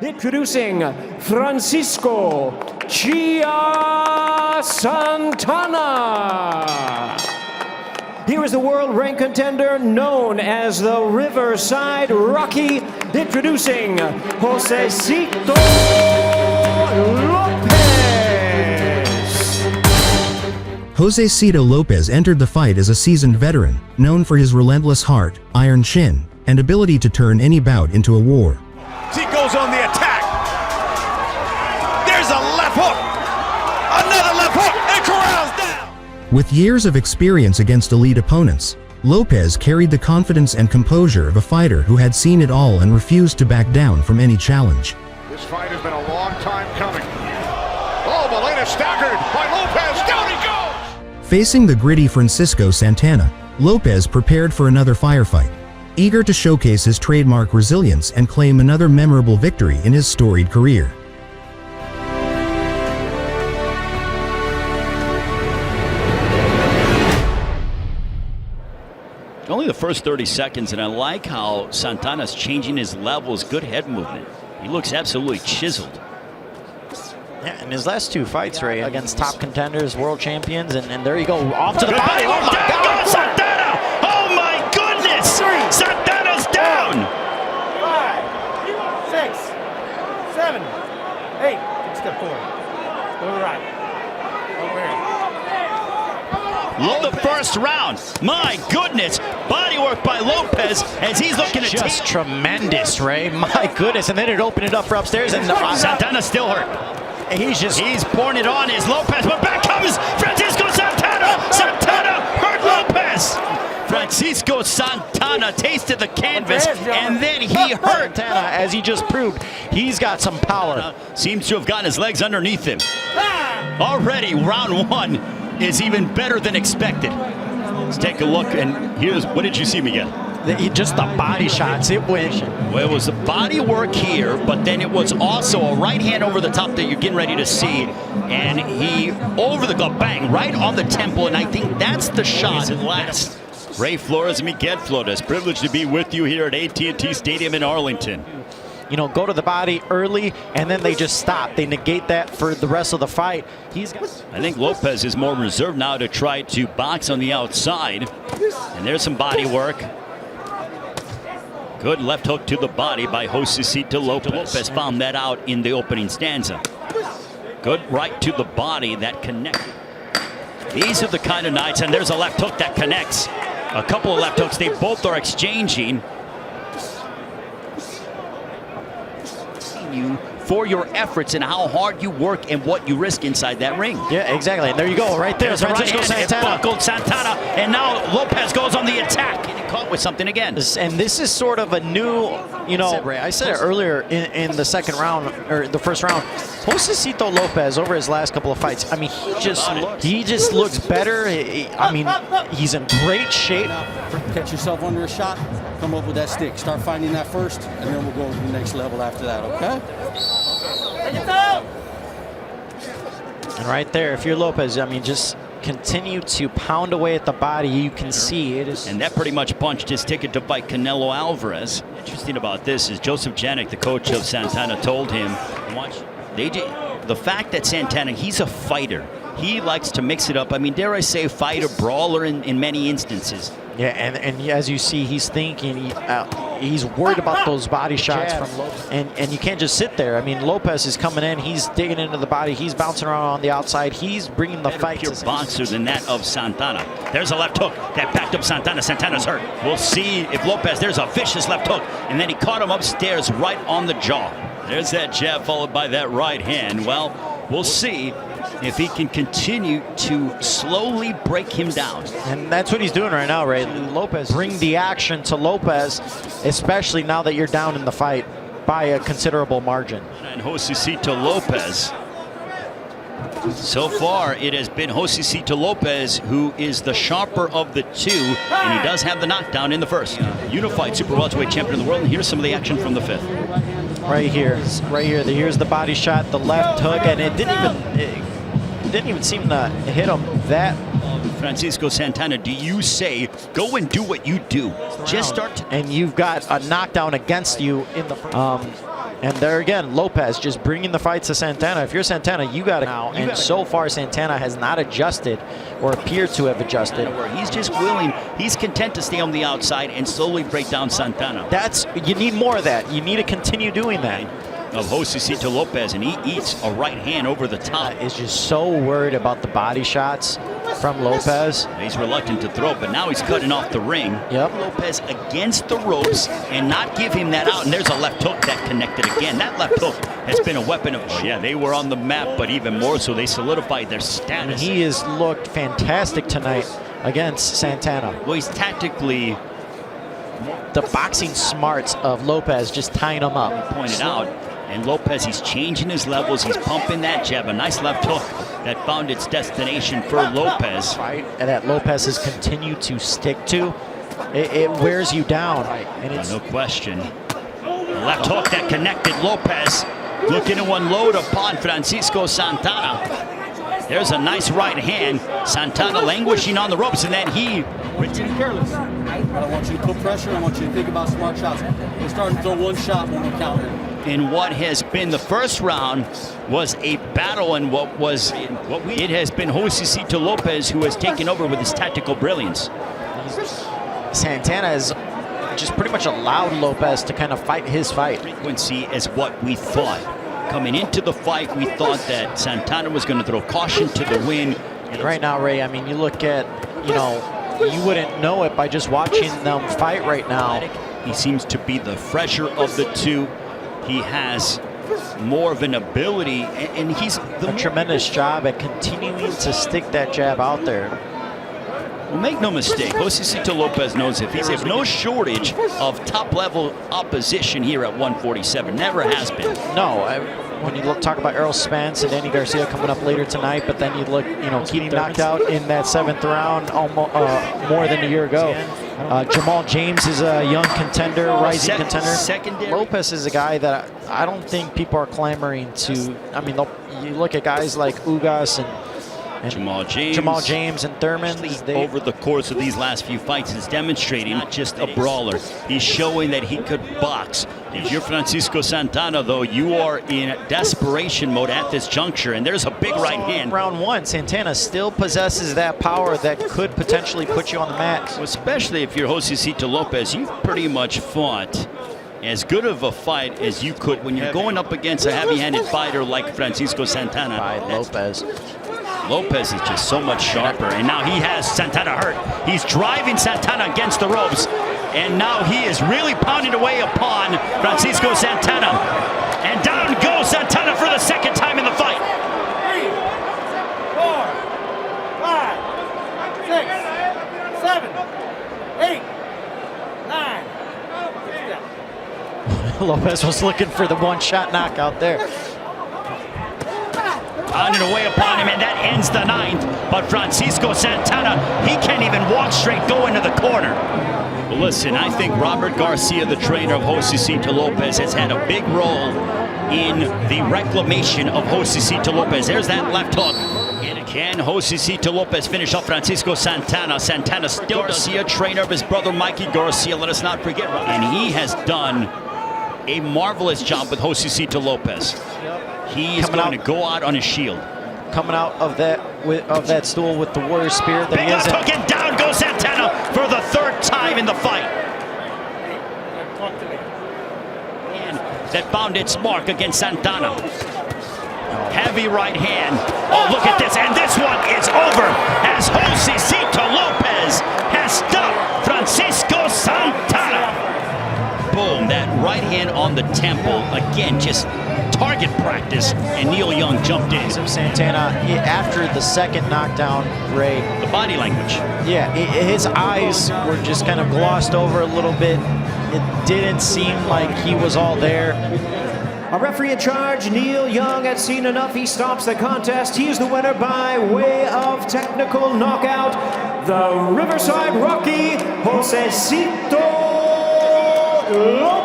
Introducing Francisco Chia Santana. Here is the world ranked contender known as the Riverside Rocky. Introducing Josesito López. Josesito López entered the fight as a seasoned veteran, known for his relentless heart, iron chin, and ability to turn any bout into a war. He goes on the attack. There's a left hook. Another left hook, and corrals down. With years of experience against elite opponents, López carried the confidence and composure of a fighter who had seen it all and refused to back down from any challenge. This fight has been a long time coming. Oh, Molina staggered by López. Down he goes! Facing the gritty Francisco Santana, López prepared for another firefight, eager to showcase his trademark resilience and claim another memorable victory in his storied career. Only the first 30 seconds, and I like how Santana's changing his levels. Good head movement. He looks absolutely chiseled. Yeah, in his last two fights, Ray, against top contenders, world champions, and there you go, off to the body. Oh my God, Santana! Oh my goodness! Santana's down! 5, 6, 7, 8. Step forward. Go to the right. Over here. Love the first round. My goodness. Body work by Lopez as he's looking at just tremendous, Ray. My goodness. And then it opened it up for upstairs. And Santana's still hurt. He's pouring it on his Lopez, but back comes Francisco Santana. Santana hurt Lopez. Francisco Santana tasted the canvas, and then he hurt Santana, as he just proved. He's got some power. Seems to have gotten his legs underneath him. Already, round one is even better than expected. Let's take a look, and here's, what did you see, Miguel? Just the body shots, it went. Well, it was the body work here, but then it was also a right hand over the top that you're getting ready to see. And he, over the glove, bang, right on the temple, and I think that's the shot at last. Ray Flores and Miguel Flores, privileged to be with you here at AT&T Stadium in Arlington. You know, go to the body early, and then they just stop. They negate that for the rest of the fight. I think Lopez is more reserved now to try to box on the outside. And there's some body work. Good left hook to the body by Josesito López. Lopez found that out in the opening stanza. Good right to the body that connected. These are the kind of nights, and there's a left hook that connects. A couple of left hooks, they both are exchanging. You for your efforts and how hard you work and what you risk inside that ring. Yeah, exactly. And there you go, right there. There's Francisco Santana. Buckled Santana, and now Lopez goes on the attack. Getting caught with something again. And this is sort of a new, you know, I said it earlier in the second round, or the first round, Josesito López over his last couple of fights, I mean, he just looks better. I mean, he's in great shape. Catch yourself under a shot, come up with that stick. Start finding that first, and then we'll go to the next level after that, okay? And right there, if you're Lopez, I mean, just continue to pound away at the body. You can see it is. And that pretty much punched his ticket to fight Canelo Alvarez. Interesting about this is Joseph Janik, the coach of Santana, told him, watch, the fact that Santana, he's a fighter. He likes to mix it up. I mean, dare I say, fighter, brawler in many instances. Yeah, and as you see, he's thinking, he's worried about those body shots from Lopez. And you can't just sit there. I mean, Lopez is coming in, he's digging into the body, he's bouncing around on the outside, he's bringing the fight. Pure boxer than that of Santana. There's a left hook that backed up Santana. Santana's hurt. We'll see if Lopez, there's a vicious left hook, and then he caught him upstairs right on the jaw. There's that jab followed by that right hand. Well, we'll see if he can continue to slowly break him down. And that's what he's doing right now, Ray. Lopez, bring the action to Lopez, especially now that you're down in the fight by a considerable margin. And Josesito López. So far, it has been Josesito López who is the sharper of the two, and he does have the knockdown in the first. Unified super welterweight champion of the world, and here's some of the action from the fifth. Right here. Here's the body shot, the left hook, and it didn't even seem to hit him that. Francisco Santana, do you say, go and do what you do? Just start. And you've got a knockdown against you in the And there again, Lopez just bringing the fight to Santana. If you're Santana, you got to now. And so far, Santana has not adjusted or appeared to have adjusted. He's just willing. He's content to stay on the outside and slowly break down Santana. You need more of that. You need to continue doing that. Of Josesito Lopez, and he eats a right hand over the top. Is just so worried about the body shots from Lopez. He's reluctant to throw, but now he's cutting off the ring. Yep. Lopez against the ropes and not give him that out. And there's a left hook that connected again. That left hook has been a weapon of. Oh yeah, they were on the map, but even more so, they solidified their status. He has looked fantastic tonight against Santana. Well, he's tactically. The boxing smarts of Lopez just tying him up. Pointed out. And Lopez, he's changing his levels. He's pumping that jab. A nice left hook that found its destination for Lopez. Right, and that Lopez has continued to stick to. It wears you down. And it's no question. Left hook that connected Lopez. Looking to unload upon Francisco Santana. There's a nice right hand. Santana languishing on the ropes, and then he... Careless. I don't want you to put pressure. I want you to think about smart shots. We're starting to throw one shot when we're counting. In what has been the first round was a battle, and it has been Josesito Lopez who has taken over with his tactical brilliance. Santana has just pretty much allowed Lopez to kind of fight his fight. Frequency is what we thought. Coming into the fight, we thought that Santana was going to throw caution to the wind. And right now, Ray, I mean, you look at, you wouldn't know it by just watching them fight right now. He seems to be the fresher of the two. He has more of an ability, and he's a tremendous job at continuing to stick that jab out there. Well, make no mistake, Josesito Lopez knows if he's no shortage of top-level opposition here at 147. Never has been. No, when you talk about Errol Spence and Danny Garcia coming up later tonight, but then you look, getting knocked out in that 7th round almost more than a year ago. Jamal James is a young contender, rising contender. Secondary. Lopez is a guy that I don't think people are clamoring to. I mean, you look at guys like Ugas and Jamal James and Thurman. Over the course of these last few fights, is demonstrating not just a brawler. He's showing that he could box. If you're Francisco Santana, though, you are in desperation mode at this juncture, and there's a big right hand. Round 1, Santana still possesses that power that could potentially put you on the mat. Especially if you're Josesito Lopez, you've pretty much fought as good of a fight as you could when you're going up against a heavy-handed fighter like Francisco Santana. Lopez is just so much sharper, and now he has Santana hurt. He's driving Santana against the ropes, and now he is really pounding away upon Francisco Santana. And down goes Santana for the second time in the fight. 3, 4, 5, 6, 7, 8, 9. Lopez was looking for the one-shot knockout there. Pounding away upon him, and that ends the 9th. But Francisco Santana, he can't even walk straight, go into the corner. Well, listen, I think Robert Garcia, the trainer of Josesito Lopez, has had a big role in the reclamation of Josesito Lopez. There's that left hook. And can Josesito Lopez finish off Francisco Santana? Santana still Garcia, trainer of his brother Mikey Garcia, let us not forget. And he has done a marvelous job with Josesito Lopez. He is going to go out on his shield. Coming out of that stool with the warrior spirit that he is. Big left hook, and down goes Santana for the 3rd time in the fight. And that found its mark against Santana. Heavy right hand. Oh, look at this, and this one is over as Josesito Lopez has stopped Francisco Santana. Boom, that right hand on the temple. Again, just target practice, and Neil Young jumped in. Santana, after the 2nd knockdown, Ray. The body language. Yeah, his eyes were just kind of glossed over a little bit. It didn't seem like he was all there. A referee in charge, Neil Young, had seen enough. He stops the contest. He is the winner by way of technical knockout. The Riverside Rocky, Josesito López.